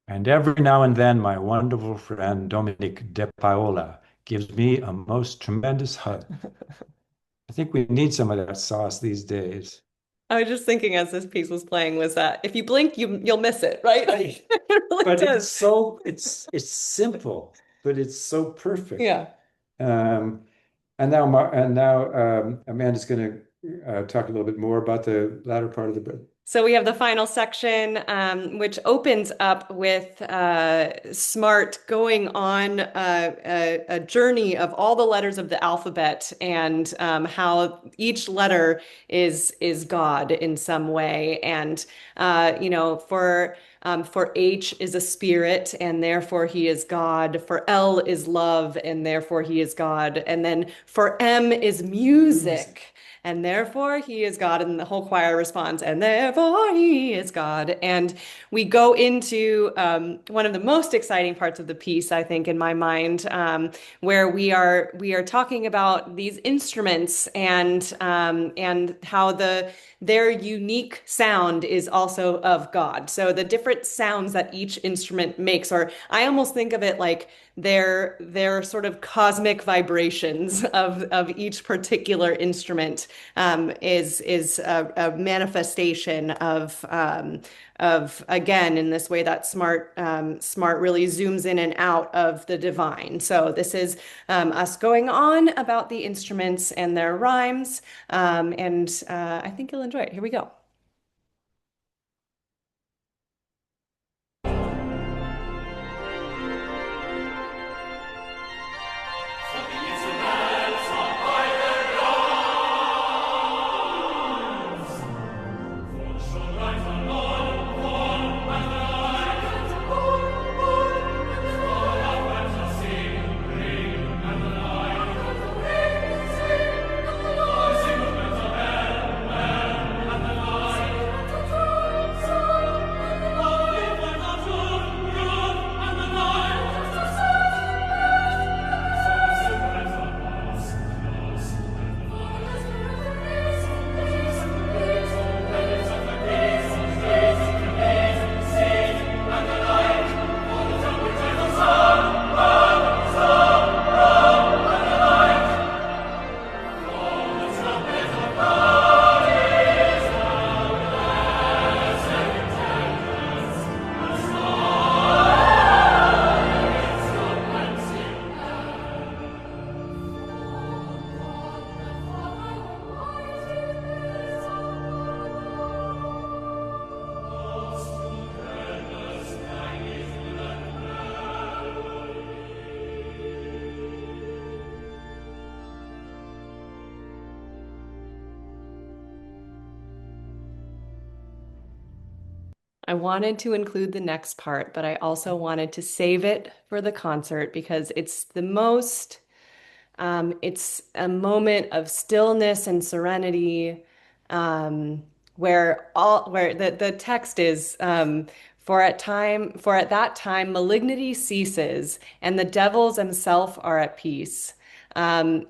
And every now and then, my wonderful friend Dominic De Paola gives me a most tremendous hug. I think we need some of that sauce these days. I was just thinking as this piece was playing was that if you blink, you'll miss it, right? It really But does. it's simple, but it's so perfect. Yeah. And now Amanda's going to talk a little bit more about the latter part of the book. So we have the final section, which opens up with Smart going on a journey of all the letters of the alphabet and how each letter is God in some way. And for H is a spirit, and therefore he is God. For L is love, and therefore he is God. And then for M is music. And therefore he is God, and the whole choir responds, and therefore he is God. And we go into one of the most exciting parts of the piece, I think, in my mind, where we are talking about these instruments and how their unique sound is also of God. So the different sounds that each instrument makes, or I almost think of it like they're sort of cosmic vibrations of each particular instrument, is a manifestation of again, in this way that Smart really zooms in and out of the divine. So this is us going on about the instruments and their rhymes, and I think you'll enjoy it. Here we go. I wanted to include the next part, but I also wanted to save it for the concert because it's a moment of stillness and serenity, um, where the text is, for at that time malignity ceases and the devils himself are at peace. And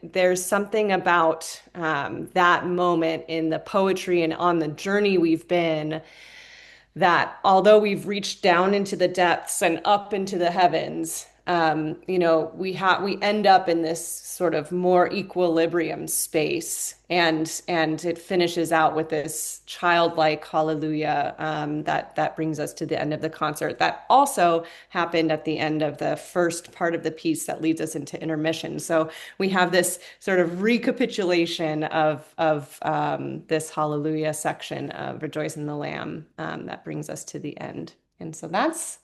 there's something about that moment in the poetry and on the journey we've been, that although we've reached down into the depths and up into the heavens, we end up in this sort of more equilibrium space, and it finishes out with this childlike hallelujah, that brings us to the end of the concert. That also happened at the end of the first part of the piece that leads us into intermission. So we have this sort of recapitulation of this hallelujah section of Rejoice in the Lamb, that brings us to the end. And so that's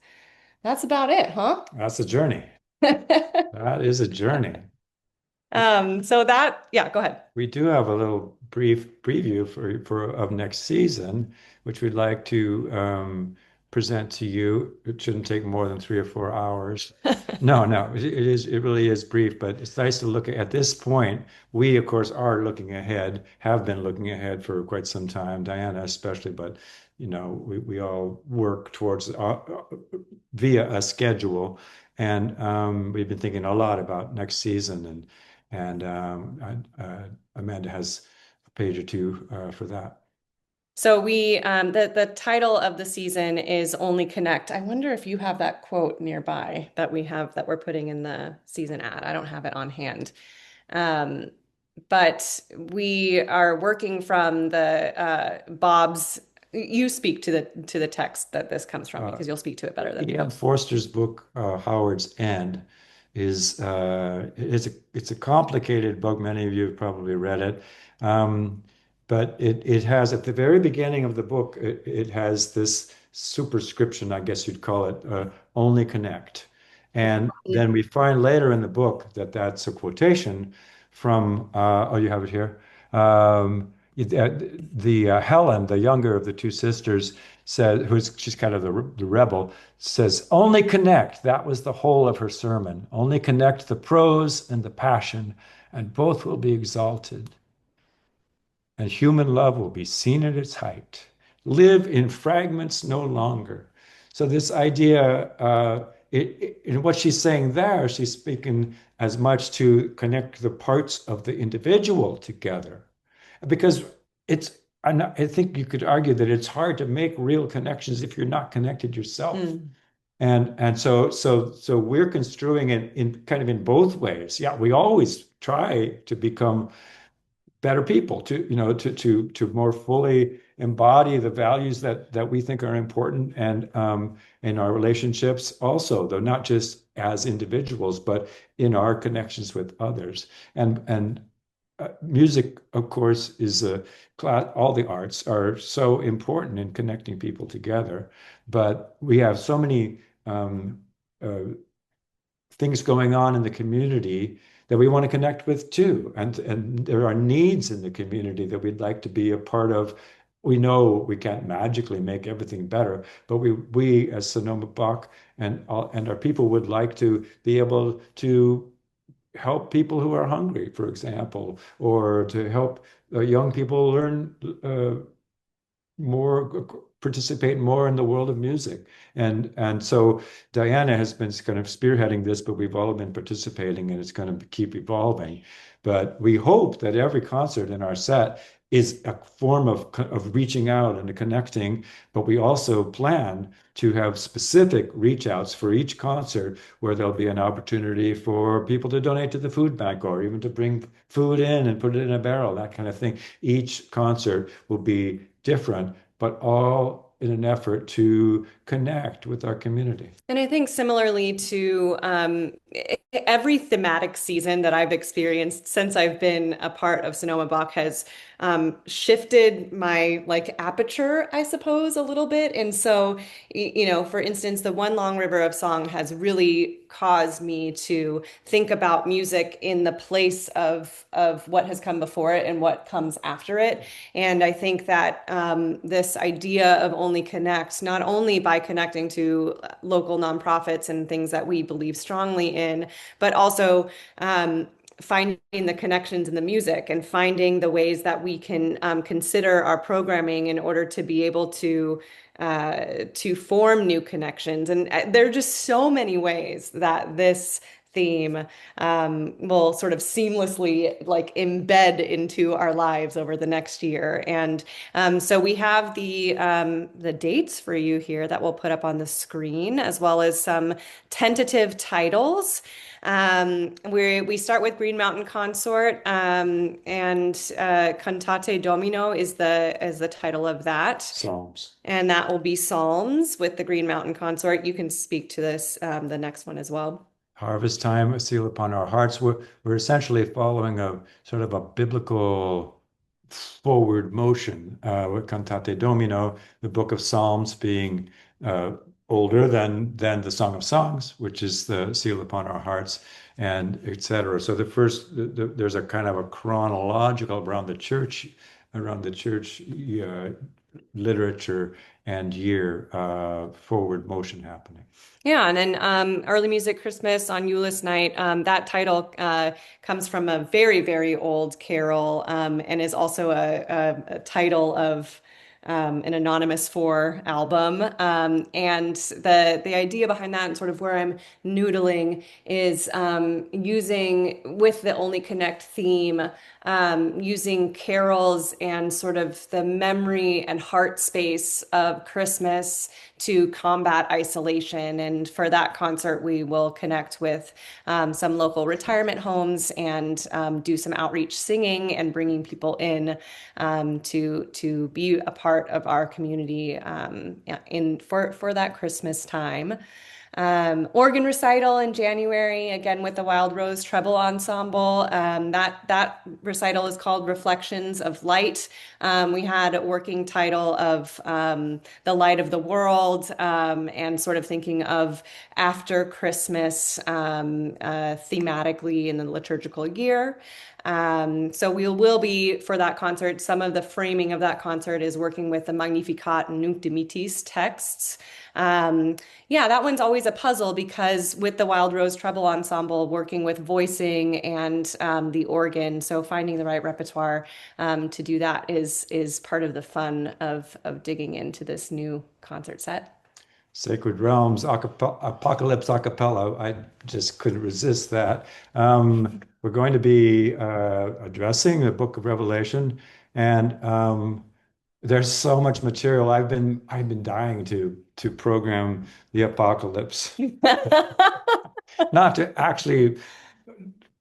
about it, huh? That's a journey. That is a journey. Yeah, go ahead. We do have a little brief preview for of next season, which we'd like to present to you. It shouldn't take more than 3 or 4 hours. No, no, it really is brief, but it's nice to look at this point. We, of course, are looking ahead, have been looking ahead for quite some time, Diana especially, but we all work towards via a schedule, and we've been thinking a lot about next season, and Amanda has a page or two for that. So the title of the season is Only Connect. I wonder if you have that quote nearby that we're putting in the season ad. I don't have it on hand. But we are working from the Bob's. You speak to the text that this comes from, because you'll speak to it better than me. Ian Forster's book, Howard's End, it's a complicated book. Many of you have probably read it. But it has, at the very beginning of the book, it has this superscription, I guess you'd call it, only connect. And then we find later in the book that that's a quotation from, oh, you have it here. Helen, the younger of the two sisters, said, she's kind of the rebel, says, only connect. That was the whole of her sermon. Only connect the prose and the passion, and both will be exalted. And human love will be seen at its height. Live in fragments no longer. So this idea, in what she's saying there, she's speaking as much to connect the parts of the individual together, because I think you could argue that it's hard to make real connections if you're not connected yourself. And so we're construing it in kind of in both ways. Yeah, we always try to become better people, to more fully embody the values that we think are important, and in our relationships also, though not just as individuals, but in our connections with others. And music, of course, is a class. All the arts are so important in connecting people together, but we have so many things going on in the community that we want to connect with too. And there are needs in the community that we'd like to be a part of. We know we can't magically make everything better, but we as Sonoma Bach and our people would like to be able to help people who are hungry, for example, or to help young people learn more, participate more in the world of music. And so Diana has been kind of spearheading this, but we've all been participating, and it's going to keep evolving. But we hope that every concert in our set is a form of reaching out and connecting, but we also plan to have specific reach outs for each concert, where there'll be an opportunity for people to donate to the food bank, or even to bring food in and put it in a barrel, that kind of thing. Each concert will be different, but all in an effort to connect with our community. And I think similarly to every thematic season that I've experienced since I've been a part of Sonoma Bach has shifted my like aperture, I suppose, a little bit. And so, for instance, the One Long River of Song has really caused me to think about music in the place of what has come before it and what comes after it. And I think that this idea of Only Connect, not only by connecting to local nonprofits and things that we believe strongly in, but also finding the connections in the music and finding the ways that we can consider our programming in order to be able to form new connections. And there are just so many ways that this theme will sort of seamlessly like embed into our lives over the next year. And so we have the dates for you here that we'll put up on the screen, as well as some tentative titles. We start with Green Mountain Consort, and Cantate Domino is the title of that. Psalms. And that will be Psalms with the Green Mountain Consort. You can speak to this, the next one as well. Harvest Time, A Seal Upon Our Hearts. We're essentially following a sort of a biblical forward motion with Cantate Domino, the Book of Psalms being older than the Song of Songs, which is the Seal Upon Our Hearts, and etc. So there's a kind of a chronological around the church literature and year forward motion happening. Yeah, and then Early Music Christmas on Euless Night, that title comes from a very, very old carol, and is also a title of an Anonymous Four album. And the idea behind that and sort of where I'm noodling is using with the Only Connect theme, using carols and sort of the memory and heart space of Christmas to combat isolation. And for that concert, we will connect with some local retirement homes and do some outreach singing and bringing people in to be a part of our community for that Christmas time. Organ recital in January, again with the Wild Rose Treble Ensemble. That recital is called Reflections of Light. We had a working title of The Light of the World, and sort of thinking of after Christmas thematically in the liturgical year. So we will be, for that concert, some of the framing of that concert is working with the Magnificat and Nunc Dimittis texts. Yeah, that one's always a puzzle because with the Wild Rose Treble Ensemble, working with voicing and the organ, so finding the right repertoire to do that is part of the fun of digging into this new concert set. Sacred Realms, Apocalypse a cappella. I just couldn't resist that. We're going to be addressing the Book of Revelation, and there's so much material. I've been dying to program the Apocalypse, not to actually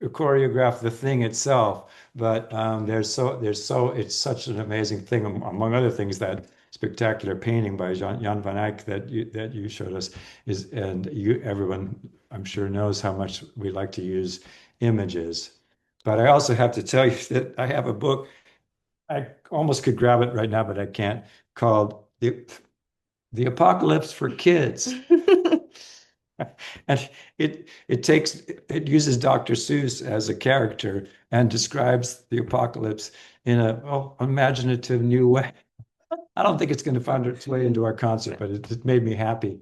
choreograph the thing itself, but it's such an amazing thing. Among other things, that spectacular painting by Jan van Eyck that you showed us everyone I'm sure knows how much we like to use images. But I also have to tell you that I have a book. I almost could grab it right now, but I can't. Called the Apocalypse for Kids. And it uses Dr. Seuss as a character and describes the apocalypse in a imaginative new way. I don't think it's going to find its way into our concert, but it made me happy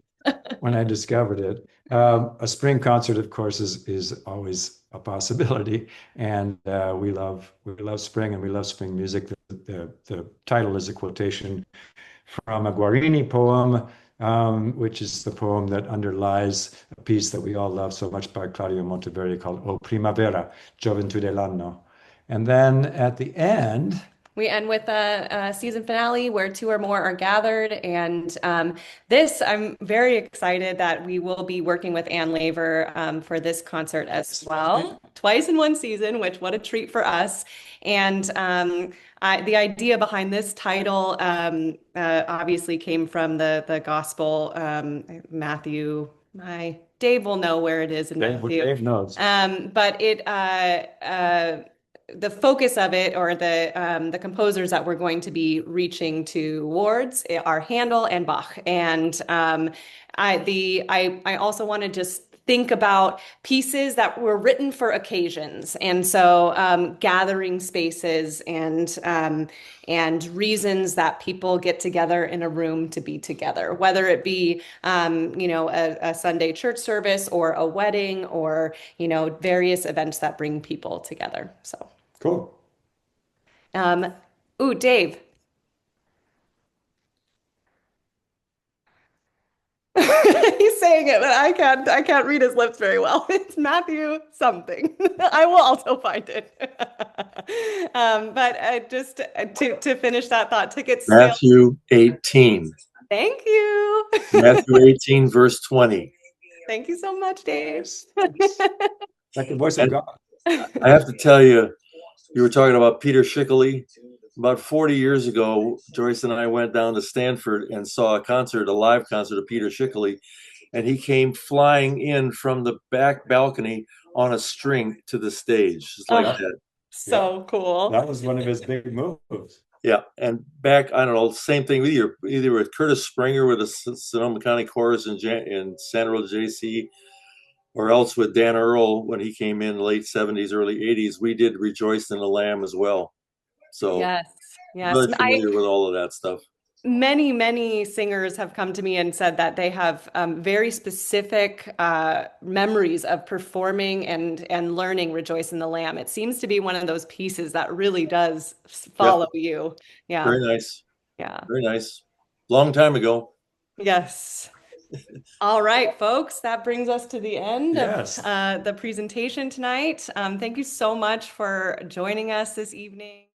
when I discovered it. A spring concert, of course, is always a possibility, and we love spring, and we love spring music. The title is a quotation from a Guarini poem, which is the poem that underlies a piece that we all love so much by Claudio Monteverdi called O Primavera, Gioventù dell'anno. And then at the end, we end with a season finale where two or more are gathered. And this, I'm very excited that we will be working with Ann Laver for this concert as well. Twice in one season, which what a treat for us. And the idea behind this title obviously came from the gospel, Matthew. My Dave will know where it is in Matthew. Dave knows. But the focus of it, or the composers that we're going to be reaching towards, are Handel and Bach. And I also want to just think about pieces that were written for occasions, and so gathering spaces and reasons that people get together in a room to be together, whether it be a Sunday church service or a wedding, or various events that bring people together. So Cool. Ooh, Dave. He's saying it, but I can't read his lips very well. It's Matthew something. I will also find it. But just to finish that thought, tickets sale. Matthew 18. Thank you. Matthew 18, verse 20. Thank you so much, Dave. Like the voice of God. I have to tell you, you were talking about Peter Schickele. About 40 years ago, Joyce and I went down to Stanford and saw a live concert of Peter Schickele, and he came flying in from the back balcony on a string to the stage, just like that. So cool. That was one of his big moves. Yeah, and back, I don't know, same thing with either with Curtis Springer with the Sonoma County Chorus in Santa Rosa JC, or else with Dan Earl when he came in the late 70s, early 80s. We did Rejoice in the Lamb as well. So yes. Really familiar with all of that stuff. Many singers have come to me and said that they have very specific memories of performing and learning Rejoice in the Lamb. It seems to be one of those pieces that really does follow you. Yeah. Very nice. Yeah. Very nice. Long time ago. Yes. All right, folks, that brings us to the end Yes. of the presentation tonight. Thank you so much for joining us this evening.